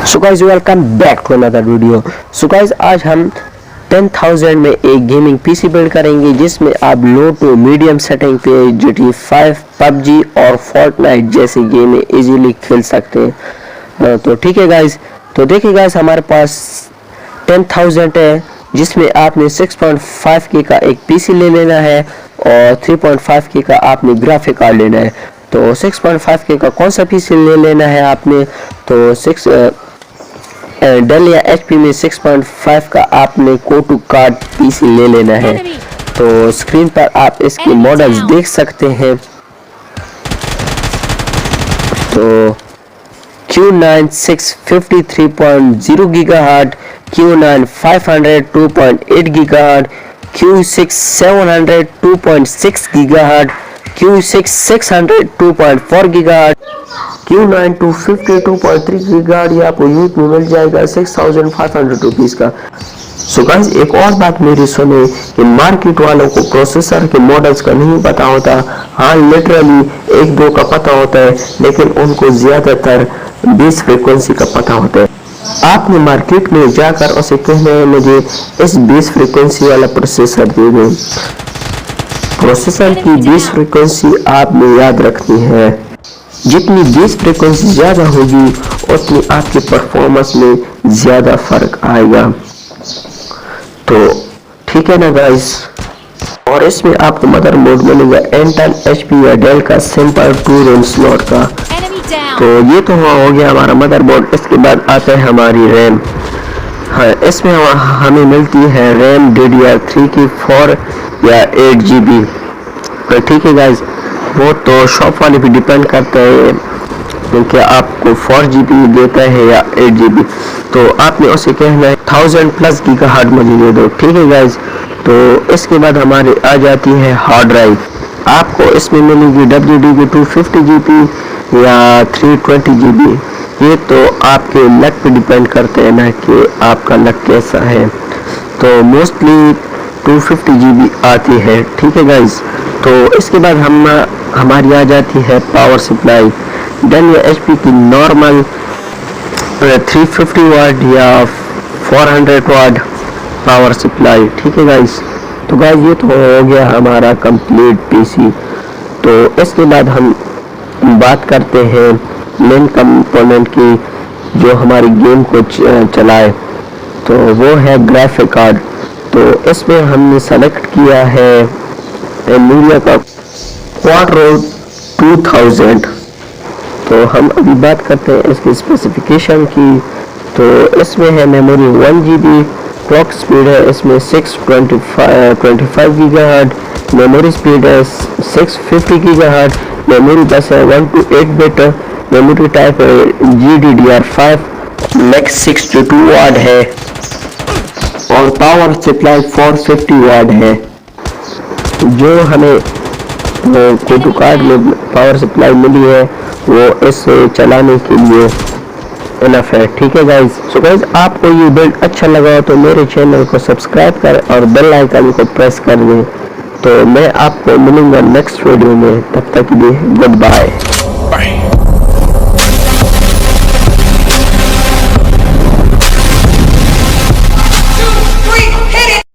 So guys welcome back to another video. So guys आज हम 10,000 में एक गेमिंग पीसी बिल्ड करेंगे जिसमें आप लो टू मीडियम सेटिंग पे GTA 5, PUBG और फोर्टनाइट जैसे गेम इजीली खेल सकते हैं। तो ठीक है गाइस, तो देखिए गाइस हमारे पास 10,000 है जिसमें आपने 6.5K का एक पीसी ले लेना है और 3.5K का आपने ग्राफिक कार्ड लेना है। तो 6.5K का कौन सा पीसी ले लेना है आपने, तो डेल या HP में 6.5 का आपने कोटू कार्ड पीसी ले लेना है। तो स्क्रीन पर आप इसके मॉडल्स देख सकते हैं। तो Q9 653.0 GHz, Q9 500 2.8 GHz, Q6 700 2.6 GHz, Q6 600 2.4 GHz, Q9 252.3 GHz ये आपको यूथ में मिल जाएगा 6,500 रुपीज़ का। सो गाइस एक और बात मेरी सुने कि मार्केट वालों को प्रोसेसर के मॉडल्स का नहीं पता होता। हाँ लिटरली एक दो का पता होता है, लेकिन उनको ज़्यादातर बेस फ्रीक्वेंसी का पता होता है। आपने मार्केट में जाकर उसे कहना है मुझे इस बेस फ्रीक्वेंसी वाला प्रोसेसर दे दो। प्रोसेसर की बेस फ्रीक्वेंसी आपने याद रखनी है। जितनी बेस फ्रीक्वेंसी ज़्यादा होगी उतनी आपके परफॉर्मेंस में ज़्यादा फर्क आएगा। तो ठीक है ना गाइस। और इसमें आपको मदरबोर्ड मिलेगा इंटेल HP या डेल का सिंपल 2 रैम स्लॉट का। तो ये तो हो गया हमारा मदरबोर्ड। इसके बाद आता है हमारी रैम। हाँ इसमें हमें मिलती है रैम DDR3 की 4 या 8 GB। तो ठीक है गाइस, वो तो शॉप वाले भी डिपेंड करता है क्योंकि आपको 4 GB देता है या 8 GB। तो आपने उसे कहना है 1000 प्लस गीगाहर्ट्ज़ मुझे दे दो। ठीक है गाइस। तो इसके बाद हमारे आ जाती है हार्ड ड्राइव। आपको इसमें मिलेगी WD की 250 GB या 320 GB। ये तो आपके लक पे डिपेंड करते हैं ना कि आपका लक कैसा है। तो मोस्टली 250 GB आती है। ठीक है गाइस। तो इसके बाद हमारी आ जाती है पावर सप्लाई। डेल या HP की नॉर्मल 350 वाट या 400 वाट पावर सप्लाई। ठीक है गाइस। तो गाइस ये तो हो गया हमारा कंप्लीट पीसी। तो इसके बाद हम बात करते हैं मेन कंपोनेंट की जो हमारी गेम को चलाए। तो वो है ग्राफिक कार्ड। तो इसमें हमने सेलेक्ट किया है मीडिया का क्वाड्रो 2000। तो हम अभी बात करते हैं इसकी स्पेसिफिकेशन की। तो इसमें है मेमोरी 1 GB, क्लॉक स्पीड है इसमें 625 GHz, मेमोरी स्पीड है 650 GHz, मेमोरी बस है 1 to 8 बिट, मेमोरी टाइप है GDDR5, मैक्स 62 वाट है और पावर सप्लाई 450 वाट है। जो हमें कोटू कार्ड में पावर सप्लाई मिली है वो इसे चलाने के लिए इनफ है। ठीक है गाइस। सो गाइस आपको ये बिल्ड अच्छा लगा तो मेरे चैनल को सब्सक्राइब कर और बेल आइकन को प्रेस कर दें। तो मैं आपको मिलूंगा नेक्स्ट वीडियो में, तब तक के लिए गुड बाय।